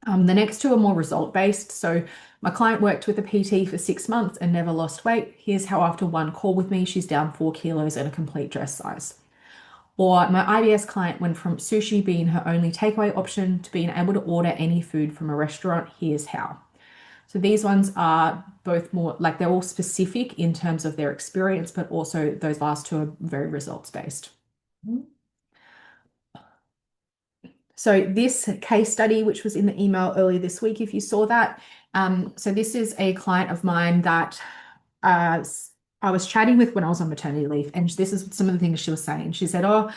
The next two are more result based. So my client worked with a PT for 6 months and never lost weight. Here's how after one call with me, she's down 4 kilos and a complete dress size. Or my IBS client went from sushi being her only takeaway option to being able to order any food from a restaurant. Here's how. So these ones are both more like they're all specific in terms of their experience, but also those last two are very results based. So this case study, which was in the email earlier this week, if you saw that, so this is a client of mine that I was chatting with when I was on maternity leave, and this is some of the things she was saying. She said, "Oh,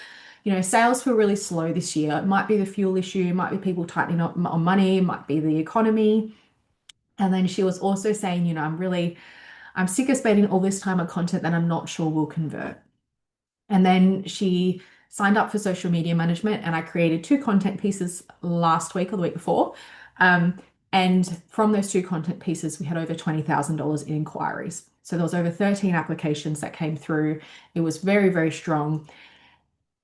you know, sales feel really slow this year. It might be the fuel issue, it might be people tightening up on money, it might be the economy." And then she was also saying, you know, I'm sick of spending all this time on content that I'm not sure will convert. And then she signed up for social media management, and I created two content pieces last week or the week before. And from those two content pieces, we had over $20,000 in inquiries. So there was over 13 applications that came through. It was very, very strong.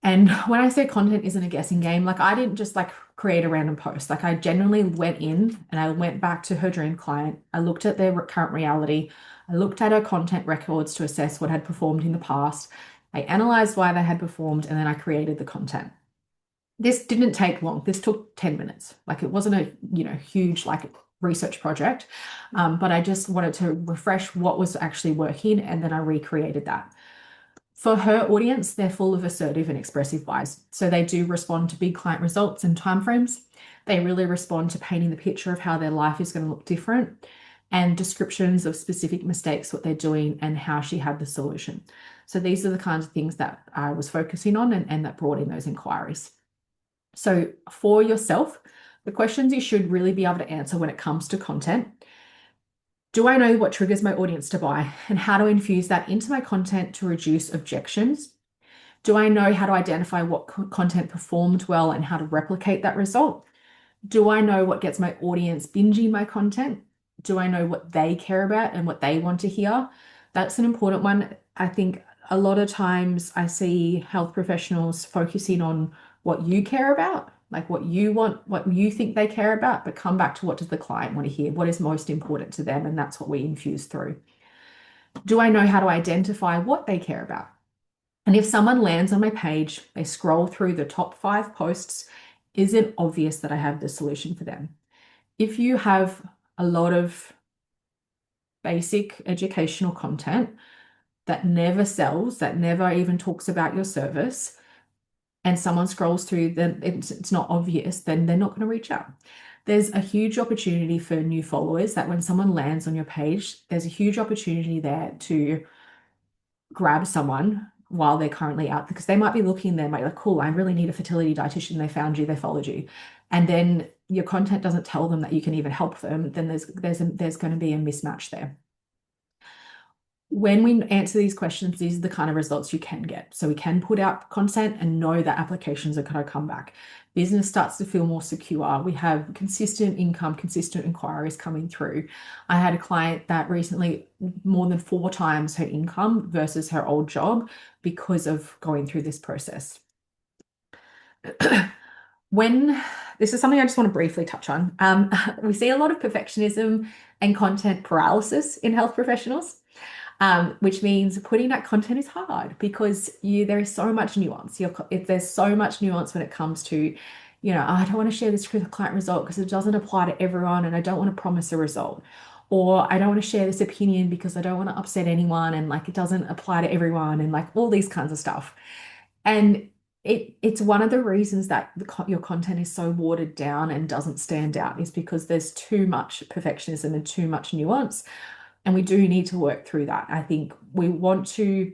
And when I say content isn't a guessing game, like I didn't just like create a random post. Like I genuinely went in and I went back to her dream client. I looked at their current reality. I looked at her content records to assess what had performed in the past. I analyzed why they had performed, and then I created the content. This didn't take long. This took 10 minutes. Like it wasn't a, you know, huge like research project. But I just wanted to refresh what was actually working, and then I recreated that. For her audience, they're full of assertive and expressive buys. So they do respond to big client results and timeframes. They really respond to painting the picture of how their life is going to look different and descriptions of specific mistakes, what they're doing, and how she had the solution. So these are the kinds of things that I was focusing on and that brought in those inquiries. So for yourself, the questions you should really be able to answer when it comes to content. Do I know what triggers my audience to buy and how to infuse that into my content to reduce objections? Do I know how to identify what content performed well and how to replicate that result? Do I know what gets my audience binging my content? Do I know what they care about and what they want to hear? That's an important one. I think a lot of times I see health professionals focusing on what you care about, like what you want, what you think they care about, but come back to what does the client want to hear? What is most important to them? And that's what we infuse through. Do I know how to identify what they care about? And if someone lands on my page, they scroll through the top 5 posts, is it obvious that I have the solution for them? If you have a lot of basic educational content that never sells, that never even talks about your service, and someone scrolls through, then it's not obvious, then they're not going to reach out. There's a huge opportunity for new followers that when someone lands on your page, there's a huge opportunity there to grab someone while they're currently out because they might be looking there, might be like, cool, I really need a fertility dietitian. They found you, they followed you. And then your content doesn't tell them that you can even help them, then there's going to be a mismatch there. When we answer these questions, these are the kind of results you can get. So we can put out content and know that applications are going to come back. Business starts to feel more secure. We have consistent income, consistent inquiries coming through. I had a client that recently more than 4 times her income versus her old job because of going through this process. When this is something I just want to briefly touch on. We see a lot of perfectionism and content paralysis in health professionals, which means putting that content is hard because there is so much nuance. There's so much nuance when it comes to, "Oh, I don't want to share this client result because it doesn't apply to everyone, and I don't want to promise a result." Or I don't want to share this opinion because I don't want to upset anyone and like it doesn't apply to everyone and like all these kinds of stuff. And it's one of the reasons that your content is so watered down and doesn't stand out is because there's too much perfectionism and too much nuance. And we do need to work through that. I think we want to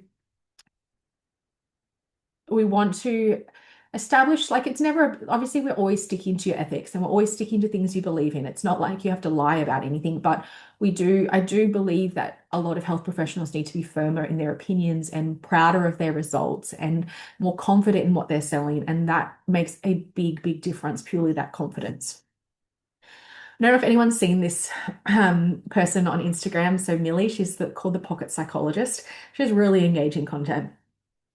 establish, like, it's never, obviously we're always sticking to your ethics and we're always sticking to things you believe in. It's not like you have to lie about anything, but I do believe that a lot of health professionals need to be firmer in their opinions and prouder of their results and more confident in what they're selling. And that makes a big, big difference, purely that confidence. I don't know if anyone's seen this person on Instagram. So Millie, called the Pocket Psychologist. She has really engaging content.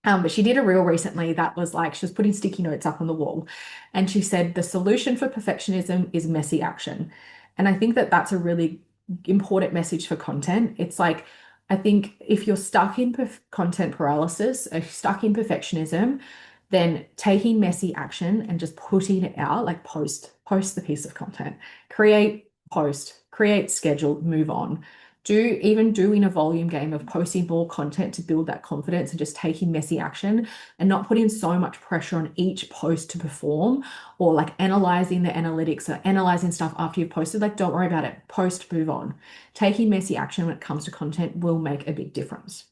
But she did a reel recently that was like she was putting sticky notes up on the wall, and she said the solution for perfectionism is messy action. And I think that that's a really important message for content. It's like, I think if you're stuck in content paralysis, or stuck in perfectionism, then taking messy action and just putting it out, like post the piece of content, create schedule, move on. Even doing a volume game of posting more content to build that confidence and just taking messy action and not putting so much pressure on each post to perform, or like analyzing the analytics or analyzing stuff after you've posted. Like, don't worry about it. Post, move on. Taking messy action when it comes to content will make a big difference.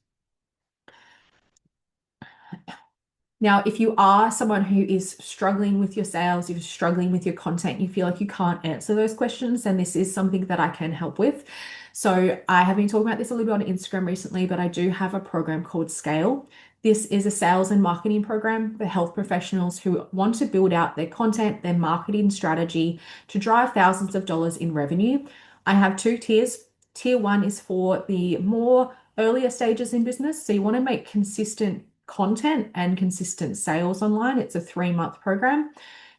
Now, if you are someone who is struggling with your sales, you're struggling with your content, you feel like you can't answer those questions, then this is something that I can help with. So I have been talking about this a little bit on Instagram recently, but I do have a program called Scale. This is a sales and marketing program for health professionals who want to build out their content, their marketing strategy to drive thousands of dollars in revenue. I have two tiers. Tier one is for the more earlier stages in business. So you want to make consistent content and consistent sales online. It's a 3-month program.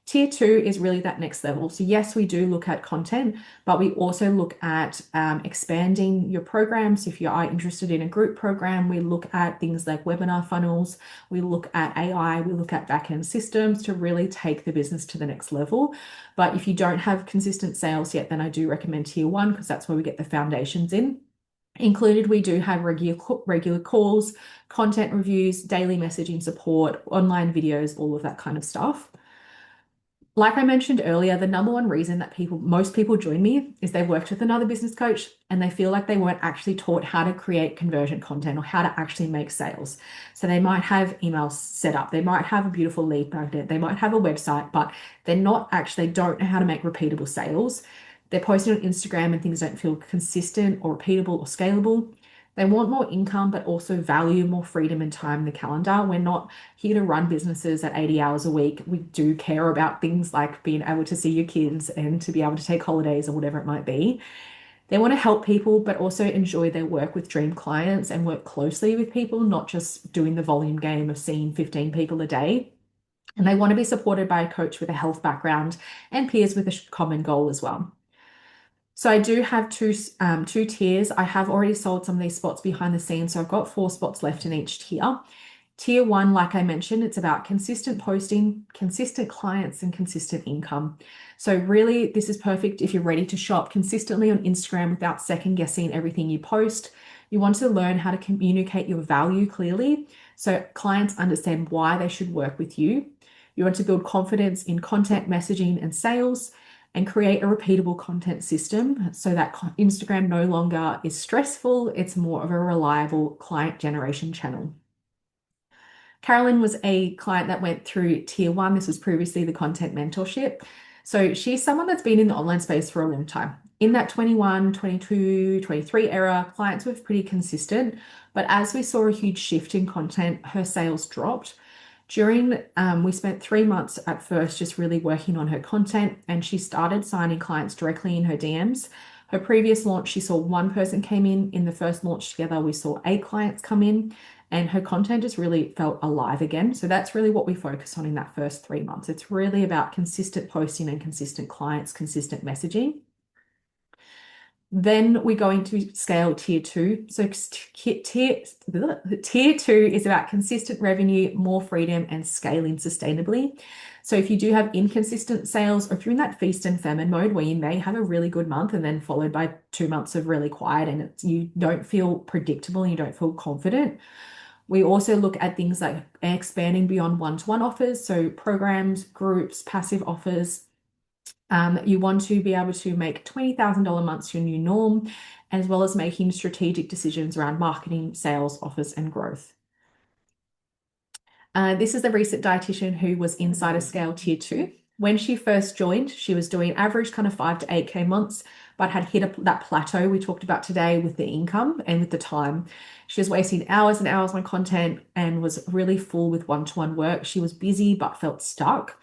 Tier two is really that next level. So yes, we do look at content, but we also look at expanding your programs. If you are interested in a group program, we look at things like webinar funnels. We look at AI. We look at back-end systems to really take the business to the next level. But if you don't have consistent sales yet, then I do recommend tier one because that's where we get the foundations in. Included, we do have regular calls, content reviews, daily messaging support, online videos, all of that kind of stuff. Like I mentioned earlier, the number one reason that most people join me is they've worked with another business coach and they feel like they weren't actually taught how to create conversion content or how to actually make sales. So they might have emails set up, they might have a beautiful lead magnet, they might have a website, but they don't know how to make repeatable sales. They're posting on Instagram and things don't feel consistent or repeatable or scalable. They want more income, but also value more freedom and time in the calendar. We're not here to run businesses at 80 hours a week. We do care about things like being able to see your kids and to be able to take holidays or whatever it might be. They want to help people, but also enjoy their work with dream clients and work closely with people, not just doing the volume game of seeing 15 people a day. And they want to be supported by a coach with a health background and peers with a common goal as well. So I do have two tiers. I have already sold some of these spots behind the scenes, so I've got 4 spots left in each tier. Tier one, like I mentioned, it's about consistent posting, consistent clients, and consistent income. So really, this is perfect if you're ready to shop consistently on Instagram without second guessing everything you post. You want to learn how to communicate your value clearly so clients understand why they should work with you. You want to build confidence in content, messaging, and sales, and create a repeatable content system so that Instagram no longer is stressful, it's more of a reliable client generation channel. Carolyn was a client that went through tier one. This was previously the content mentorship. So she's someone that's been in the online space for a long time. In that 21, 22, 23 era, clients were pretty consistent. But as we saw a huge shift in content, her sales dropped. We spent 3 months at first just really working on her content, and she started signing clients directly in her DMs. Her previous launch, she saw one person came in. In the first launch together, we saw 8 clients come in, and her content just really felt alive again. So that's really what we focus on in that first 3 months. It's really about consistent posting and consistent clients, consistent messaging. Then we go into scale tier two. So tier two is about consistent revenue, more freedom, and scaling sustainably. So if you do have inconsistent sales, or if you're in that feast and famine mode where you may have a really good month and then followed by 2 months of really quiet and you don't feel predictable and you don't feel confident, we also look at things like expanding beyond one-to-one offers, so programs, groups, passive offers. You want to be able to make $20,000 months your new norm, as well as making strategic decisions around marketing, sales, offers, and growth. This is the recent dietitian who was inside a scale tier two. When she first joined, she was doing average kind of 5 to 8K months, but had hit that plateau we talked about today with the income and with the time. She was wasting hours and hours on content and was really full with one-to-one work. She was busy but felt stuck.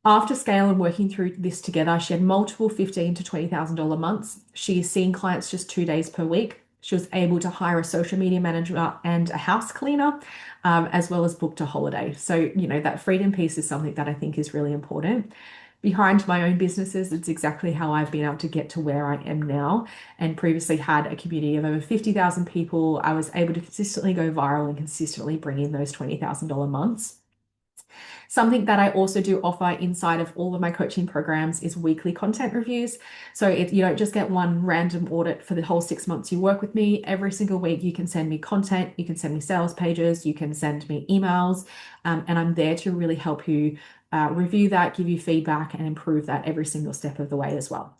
After scale and working through this together, she had multiple $15,000 to $20,000 months. She is seeing clients just 2 days per week. She was able to hire a social media manager and a house cleaner, as well as booked a holiday. So, that freedom piece is something that I think is really important. Behind my own businesses, it's exactly how I've been able to get to where I am now, and previously had a community of over 50,000 people. I was able to consistently go viral and consistently bring in those $20,000 months. Something that I also do offer inside of all of my coaching programs is weekly content reviews. So if you don't just get one random audit for the whole 6 months you work with me, every single week you can send me content, you can send me sales pages, you can send me emails, and I'm there to really help you review that, give you feedback, and improve that every single step of the way as well.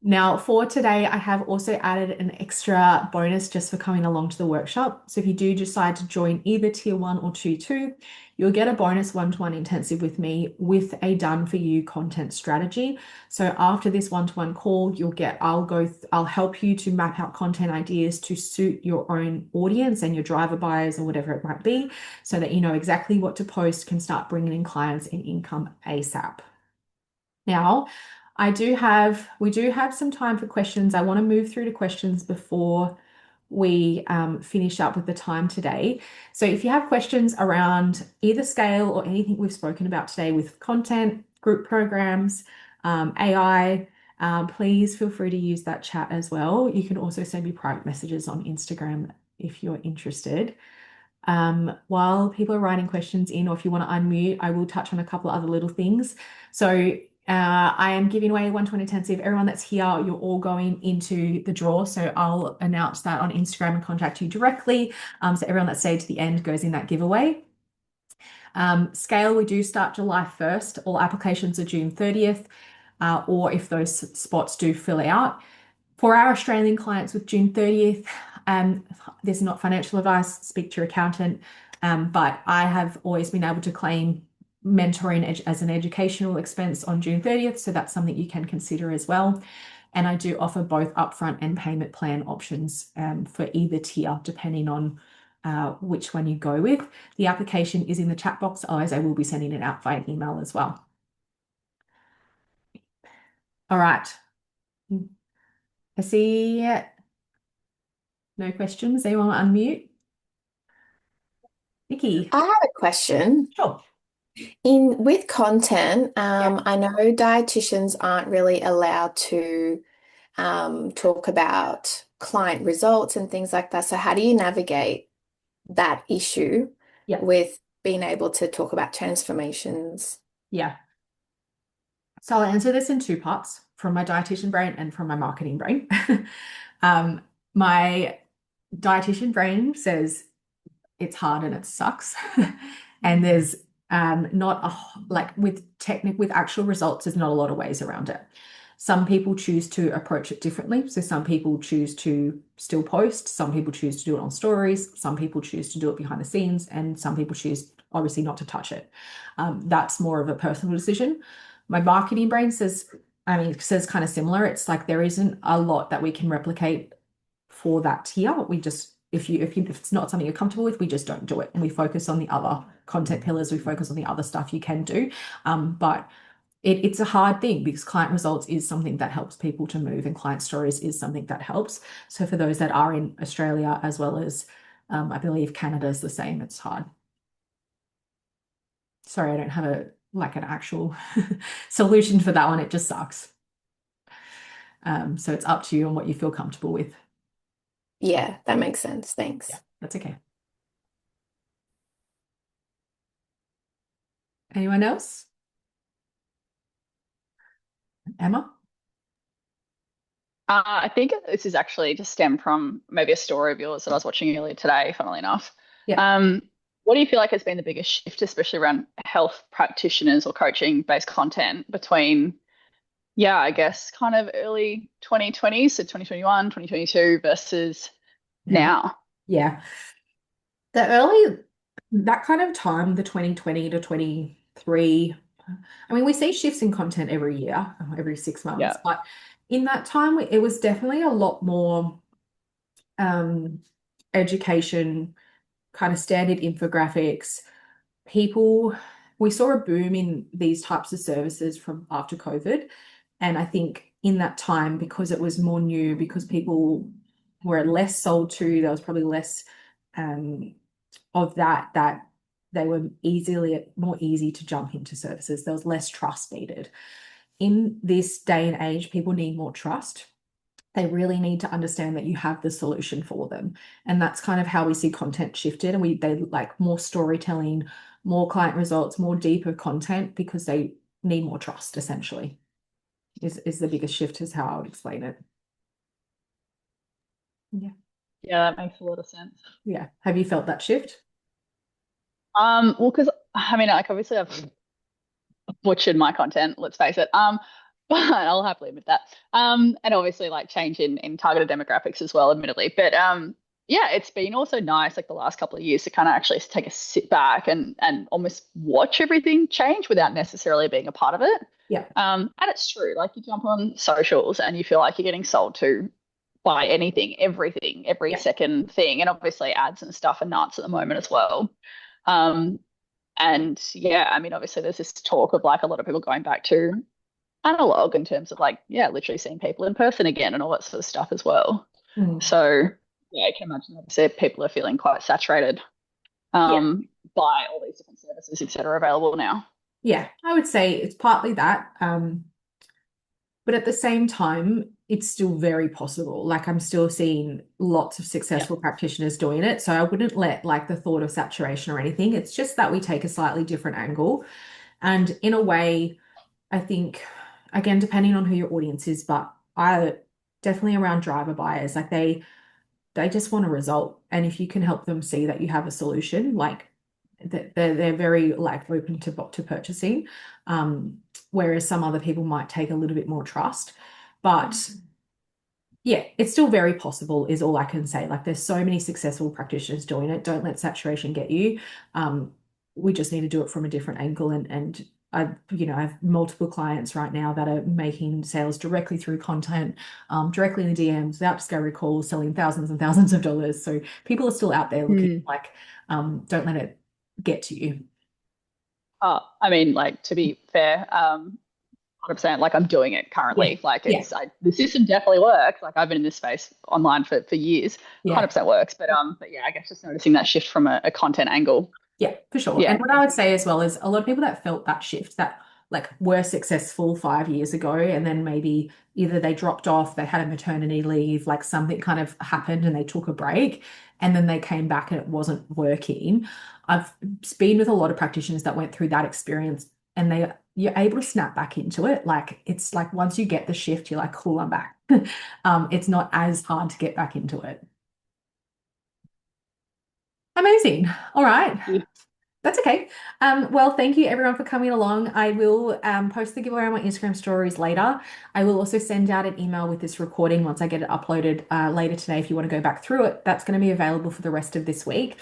Now, for today, I have also added an extra bonus just for coming along to the workshop. So if you do decide to join either tier one or tier two, you'll get a bonus one-to-one intensive with me with a done for you content strategy. So after this one-to-one call, I'll help you to map out content ideas to suit your own audience and your driver buyers or whatever it might be, so that you know exactly what to post, can start bringing in clients and income ASAP. Now, we do have some time for questions. I want to move through to questions before we finish up with the time today. So if you have questions around either scale or anything we've spoken about today with content, group programs, AI, please feel free to use that chat as well. You can also send me private messages on Instagram if you're interested. While people are writing questions in, or if you want to unmute, I will touch on a couple of other little things. So I am giving away a one-to-one intensive. Everyone that's here, you're all going into the draw. So I'll announce that on Instagram and contact you directly. So everyone that stayed to the end goes in that giveaway. Scale, we do start July 1st. All applications are June 30th, or if those spots do fill out. For our Australian clients with June 30th, there's not financial advice, speak to your accountant, but I have always been able to claim mentoring as an educational expense on June 30th, so that's something you can consider as well. And I do offer both upfront and payment plan options for either tier, depending on which one you go with. The application is in the chat box, otherwise I will be sending it out via email as well. All right. I see no questions. Anyone unmute? Nikki. I have a question. Sure. With content, I know dietitians aren't really allowed to talk about client results and things like that. So how do you navigate that issue Yeah. with being able to talk about transformations? Yeah. So I'll answer this in two parts, from my dietitian brain and from my marketing brain. My dietitian brain says it's hard and it sucks. And there's not with actual results, there's not a lot of ways around it. Some people choose to approach it differently. So some people choose to still post, some people choose to do it on stories, some people choose to do it behind the scenes, and some people choose obviously not to touch it. That's more of a personal decision. My marketing brain says kind of similar. It's like there isn't a lot that we can replicate for that tier. We just, if it's not something you're comfortable with, we just don't do it. And we focus on the other content pillars. We focus on the other stuff you can do. But it's a hard thing because client results is something that helps people to move, and client stories is something that helps. So for those that are in Australia as well as I believe Canada is the same, it's hard. Sorry, I don't have an actual solution for that one. It just sucks. So it's up to you and what you feel comfortable with. Yeah, that makes sense. Yeah, Thanks. that's okay. Anyone else? Emma? I think this is actually just stemmed from maybe a story of yours that I was watching earlier today, funnily enough. Yeah. Um, what do you feel like has been the biggest shift, especially around health practitioners or coaching-based content between, yeah, I guess kind of early 2020s, so 2021, 2022 versus Now. now? Yeah. That kind of time, the 2020 to 23, I mean, we see shifts in content every year, every 6 months, Yeah. but in that time, it was definitely a lot more um, education, kind of standard infographics. People, we saw a boom in these types of services from after COVID. And I think in that time, because it was more new, because people were less sold to, there was probably less um, of that they were more easy to jump into services. There was less trust needed. In this day and age, people need more trust. They really need to understand that you have the solution for them. And that's kind of how we see content shifted. And they like more storytelling, more client results, more deeper content because they need more trust, essentially, is the biggest shift, is how I would explain it. Yeah. Yeah, that makes a lot of sense. Yeah. Have you felt that shift? Well, because I mean, like obviously I've butchered my content, let's face it. But I'll happily admit that. And obviously like change in targeted demographics as well, admittedly. But yeah, it's been also nice like the last couple of years to kind of actually take a sit back and almost watch everything change without necessarily being a part of it. Yeah. And it's true, like you jump on socials and you feel like you're getting sold to by anything, everything, every Yeah. second thing, and obviously ads and stuff are nuts at the moment as well. Um, and yeah, I mean, obviously there's this talk of like a lot of people going back to analog in terms of like, yeah, literally seeing people in person again and all that sort of stuff as well. Mm. So yeah, I can imagine obviously people are feeling quite saturated Yeah. by all these different services, etc., available now. Yeah. I would say it's partly that. But at the same time, it's still very possible. Like I'm still seeing lots of Yeah. successful practitioners doing it. So I wouldn't let like the thought of saturation or anything. It's just that we take a slightly different angle. And in a way, I think, again, depending on who your audience is, but I definitely around driver buyers, like they just want a result. And if you can help them see that you have a solution, like they're very like open to purchasing. Whereas some other people might take a little bit more trust. But yeah, it's still very possible, is all I can say. Like there's so many successful practitioners doing it. Don't let saturation get you. Um, we just need to do it from a different angle. And I have multiple clients right now that are making sales directly through content, directly in the DMs, without discovery calls, selling thousands and thousands of dollars. So people are still out there looking, Mm. like, don't let it get to you. I mean, like to be fair, 100%, like I'm doing it Yeah. currently. Like Yeah. the system definitely works. Like I've been in this space online for years. Yeah. 100% works. But yeah, I guess just noticing that shift from a content angle. Yeah, for sure. And Yeah, what I would say as well is a lot of people that felt that shift, that like were successful 5 years ago, and then maybe either they dropped off, they had a maternity leave, like something kind of happened and they took a break, and then they came back and it wasn't working. I've been with a lot of practitioners that went through that experience, and you're able to snap back into it. Like it's like once you get the shift, you're like, cool, I'm back. It's not as hard to get back into it. Amazing. All right. That's okay. Well, thank you everyone for coming along. I will post the giveaway on my Instagram stories later. I will also send out an email with this recording once I get it uploaded later today. If you want to go back through it, that's going to be available for the rest of this week.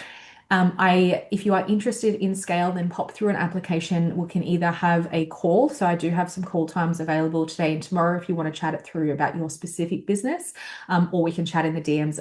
If you are interested in scale, then pop through an application. We can either have a call. So I do have some call times available today and tomorrow if you want to chat it through about your specific business, or we can chat in the DMs